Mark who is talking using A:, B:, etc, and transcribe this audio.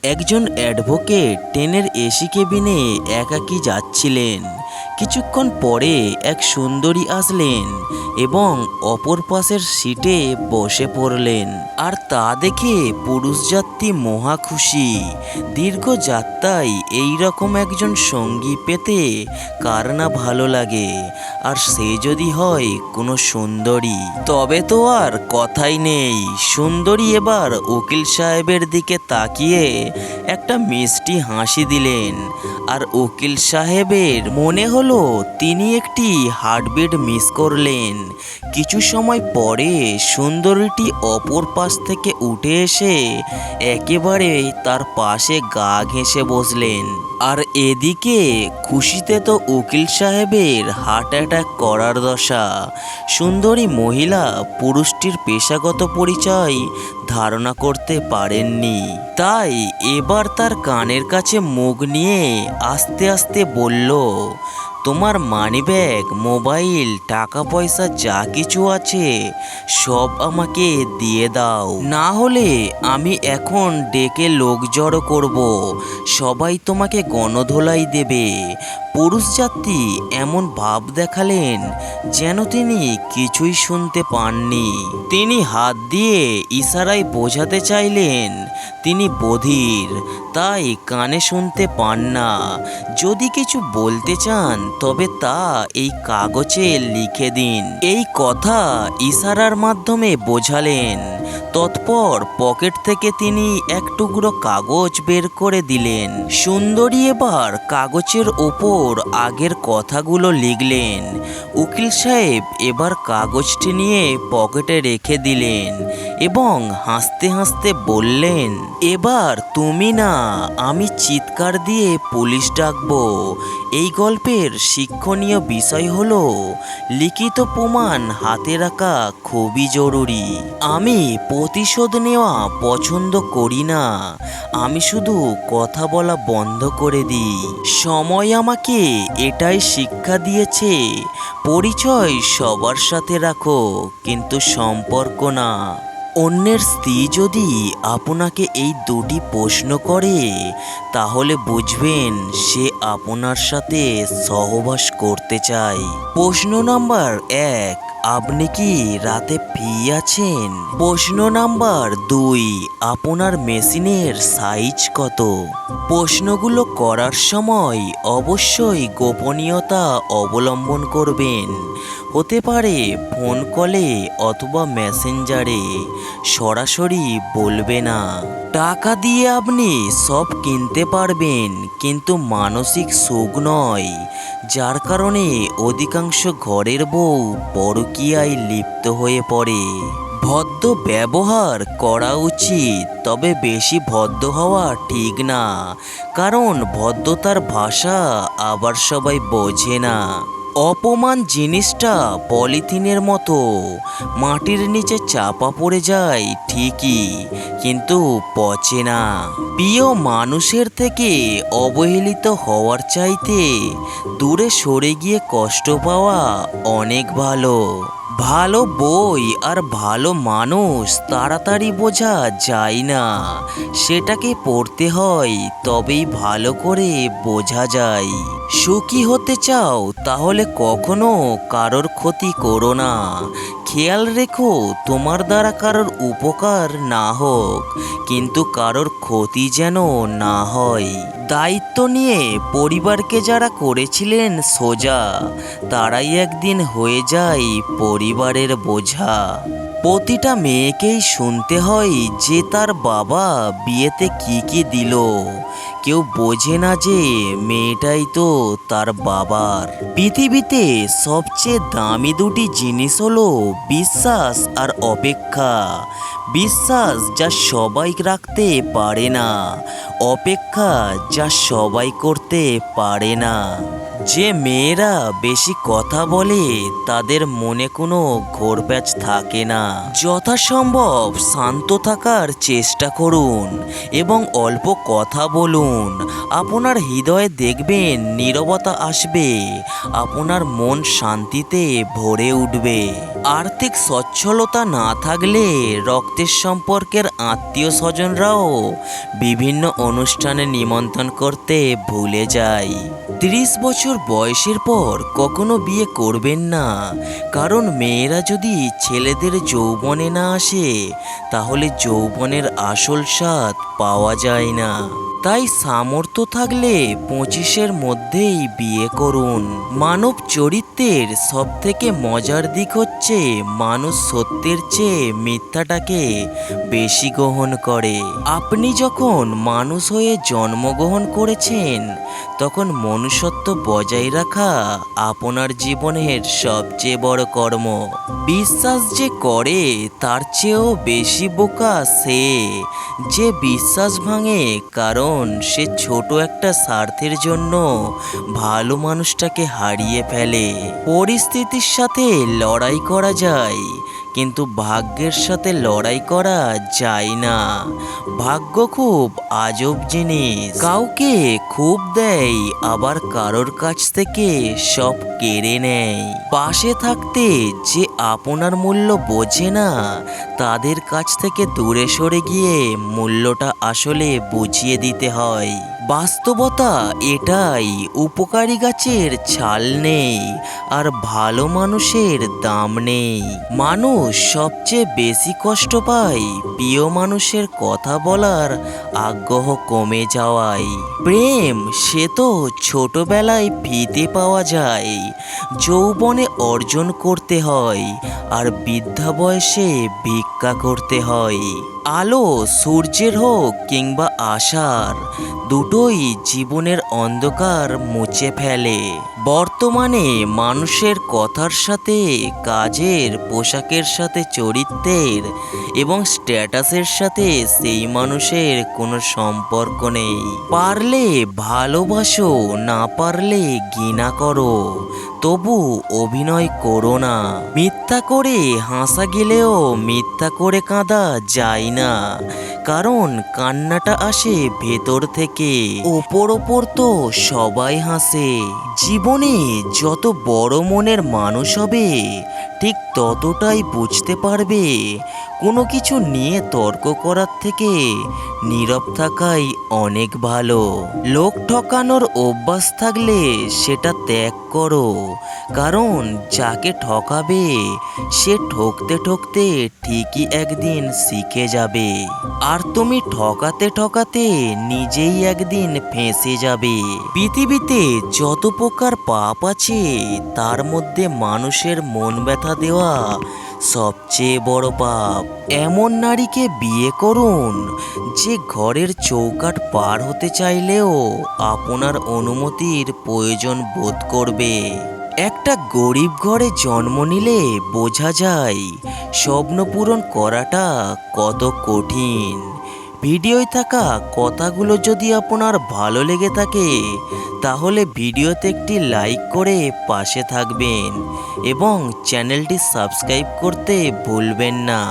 A: একজন অ্যাডভোকেট ট্রেনের এসি কেবিনে একাকী যাচ্ছিলেন। কিছুক্ষণ পরে এক সুন্দরী আসলেন এবং অপর পাশের সিটে বসে পড়লেন। আর তা দেখে পুরুষ যাত্রী মহা খুশি। দীর্ঘ যাত্রায় এইরকম একজন সঙ্গী পেতে কার না ভালো লাগে, আর সে যদি হয় কোনো সুন্দরী, তবে তো আর কথাই নেই। সুন্দরী এবার উকিল সাহেবের দিকে তাকিয়ে একটা মিষ্টি হাসি দিলেন, আর উকিল সাহেবের মনে হলো তিনি একটি হার্টবিট মিস করলেন। কিছু সময় পরে সুন্দরীটি অপর পাশ থেকে উঠে এসে একেবারে তার পাশে গা ঘেঁষে বসলেন। আর এদিকে খুশিতে তো উকিল সাহেবের হার্ট অ্যাটাক করার দশা। সুন্দরী মহিলা পুরুষটির পেশাগত পরিচয় ধারণা করতে পারেননি, তাই এবার তার কানের কাছে মুখ নিয়ে আস্তে আস্তে বলল, তোমার মানিব্যাগ, মোবাইল, টাকা পয়সা যা কিছু আছে সব আমাকে দিয়ে দাও, না হলে আমি এখন ডেকে লোক জড়ো করব, সবাই তোমাকে গণধোলাই দেবে। পুরুষ যাত্রী এমন ভাব দেখালেন যেন তিনি কিছুই শুনতে পাননি। তিনি হাত দিয়ে ইশারায় বোঝাতে চাইলেন তিনি বধির, তাই কানে শুনতে পান না। যদি কিছু বলতে চান তবে তা এই কাগজে লিখে দিন। এই কথা ইশারার মাধ্যমে বোঝালেন। তৎপর পকেট থেকে তিনি এক টুকরো কাগজ বের করে দিলেন। সুন্দরী এবার কাগজের ওপর আগের কথাগুলো লিখলেন। উকিল সাহেব এবার কাগজটি নিয়ে পকেটে রেখে দিলেন এবং হাসতে হাসতে বললেন, এবার তুমি না, আমি চিৎকার দিয়ে পুলিশ ডাকবো। এই গল্পের শিক্ষণীয় বিষয় হলো লিখিত প্রমাণ হাতে রাখা খুবই জরুরি। আমি প্রতিশোধ নেওয়া পছন্দ করি না, আমি শুধু কথা বলা বন্ধ করে দিই। সময় আমাকে এটাই শিক্ষা দিয়েছে, পরিচয় সবার সাথে রাখো কিন্তু সম্পর্ক না। অন্যের স্ত্রী যদি আপনাকে এই দুটি প্রশ্ন করে তাহলে বুঝবেন সে আপনার সাথে সহবাস করতে চায়। প্রশ্ন নাম্বার 1, আপনি কি রাতে ফ্রি আছেন? প্রশ্ন নাম্বার 2, আপনার মেশিনের সাইজ কত? প্রশ্নগুলো করার সময় অবশ্যই গোপনীয়তা অবলম্বন করবেন। হতে পারে ফোন কলে অথবা মেসেঞ্জারে, সরাসরি বলবে না। টাকা দিয়ে আপনি সব কিনতে পারবেন কিন্তু মানসিক সুখ নয়, যার কারণে অধিকাংশ ঘরের বউ পরকীয়ায় লিপ্ত হয়ে পড়ে। ভদ্র ব্যবহার করা উচিত, তবে বেশি ভদ্র হওয়া ঠিক না, কারণ ভদ্রতার ভাষা আবার সবাই বোঝে না। অপমান জিনিসটা পলিথিনের মতো, মাটির নিচে চাপা পড়ে যায় ঠিকই, কিন্তু পচে না। প্রিয় মানুষের থেকে অবহেলিত হওয়ার চাইতে দূরে সরে গিয়ে কষ্ট পাওয়া অনেক ভালো। ভালো বই আর ভালো মানুষ তাড়াতাড়ি বোঝা যায় না, সেটাকে পড়তে হয়, তবেই ভালো করে বোঝা যায়। সুখী হতে চাও তাহলে কখনো কারোর ক্ষতি করো না। খেয়াল রেখো তোমার দ্বারা কারোর উপকার না হোক, কিন্তু কারোর ক্ষতি যেন না হয়। দায়িত্ব নিয়ে পরিবারকে যারা করেছিলেন সোজা, তারাই একদিন হয়ে যায় পরিবারের বোঝা। প্রতিটা মেয়েকেই শুনতে হয় যে তার বাবা বিয়েতে কি কি দিল। কেউ বোঝে না যে মেয়েটাই তো তার বাবার। পৃথিবীতে সবচেয়ে দামি দুটি জিনিস হলো বিশ্বাস আর অপেক্ষা। বিশ্বাস যা সবাই রাখতে পারে না, অপেক্ষা যা সবাই করতে পারে না। যে মেয়েরা বেশি কথা বলে তাদের মনে কোনো ঘোরপ্যাচ থাকে না। যথাসম্ভব শান্ত থাকার চেষ্টা করুন এবং অল্প কথা বলুন, আপনার হৃদয়ে দেখবেন নীরবতা আসবে, আপনার মন শান্তিতে ভরে উঠবে। আর্থিক সচ্ছলতা না থাকলে রক্তের সম্পর্কের আত্মীয় স্বজনরাও বিভিন্ন অনুষ্ঠানে নিমন্ত্রণ করতে ভুলে যায়। 30 বছর বয়সের পর কখনো বিয়ে করবেন না, কারণ মেয়েরা যদি ছেলেদের যৌবনে না আসে তাহলে যৌবনের আসল স্বাদ পাওয়া যায় না। তাই সামর্থ্য থাকলে 25-এর মধ্যেই বিয়ে করুন। মানব চরিত্রের সবথেকে মজার দিক হচ্ছে মানুষ সত্যের চেয়ে মিথ্যাটাকে বেশি গ্রহণ করে। আপনি যখন মানুষ হয়ে জন্মগ্রহণ করেছেন তখন মনুষ্যত্ব বজায় রাখা আপনার জীবনের সবচেয়ে বড় কর্ম। বিশ্বাস যে করে তার চেয়েও বেশি বোকা সে যে বিশ্বাস ভাঙে, কারণ সে ছোট একটা স্বার্থের জন্য ভালো মানুষটাকে হারিয়ে ফেলে। পরিস্থিতির সাথে লড়াই করা যায়, কিন্তু ভাগ্যের সাথে লড়াই করা যায় না। ভাগ্য খুব আজব জিনিস, কাউকে খুব দেয় আবার কারোর কাছ থেকে সব কেড়ে নেয়। পাশে থাকতে যে আপনার মূল্য বোঝে না তাদের কাছ থেকে দূরে সরে গিয়ে মূল্যটা আসলে বুঝিয়ে দিতে হয়। বাস্তবতা এটাই, উপকারী গাছের ছাল নেই আর ভালো মানুষের দাম নেই। মানুষ সবচেয়ে বেশি কষ্ট পায় প্রিয় মানুষের কথা বলার আগ্রহ কমে যাওয়ায়। প্রেম সে তো ছোটবেলায় ফিতে পাওয়া যায়, যৌবনে অর্জন করতে হয় আর বৃদ্ধা বয়সে ভিক্ষা করতে হয়। আলো সূর্যের হোক কিংবা আশার, দুটোই জীবনের অন্ধকার মুছে ফেলে। বর্তমানে মানুষের কথার সাথে, কাজের পোশাকের সাথে, চরিত্রের এবং স্ট্যাটাসের সাথে সেই মানুষের কোনো সম্পর্ক নেই। পারলে ভালোবাসো, না পারলে ঘৃণা করো, তবু অভিনয় করো না। মিথ্যা করে হাসা গেলেও মিথ্যা করে কাঁদা যায় না, কারণ কান্নাটা আসে ভেতর থেকে। ওপর ওপর তো সবাই হাসে। জীবনে যত বড় মনের মানুষ হবে ঠিক ততটাই বুঝতে পারবে কোনো কিছু নিয়ে তর্ক করার থেকে নীরব থাকাই অনেক ভালো। লোক ঠকানোর অভ্যাস থাকলে সেটা ত্যাগ করো, কারণ যাকে ঠকাবে সে ঠকতে ঠকতে ঠিকই একদিন শিখে যাবে, আর তুমি ঠকাতে ঠকাতে নিজেই একদিন ফেঁসে যাবে। পৃথিবীতে যত প্রকার পাপ আছে তার মধ্যে মানুষের মন ব্যথা দেওয়া সবচেয়ে বড় পাপ। এমন নারীকে বিয়ে করুন যে ঘরের চৌকাঠ পার হতে চাইলেও আপনার অনুমতির প্রয়োজন বোধ করবে। একটা গরিব ঘরে জন্ম নিলে বোঝা যায় স্বপ্ন পূরণ করাটা কত কঠিন। ভিডিওয় থাকা কথাগুলো যদি আপনার ভালো লেগে থাকে তাহলে ভিডিওতে একটি লাইক করে পাশে থাকবেন এবং চ্যানেলটি সাবস্ক্রাইব করতে ভুলবেন না।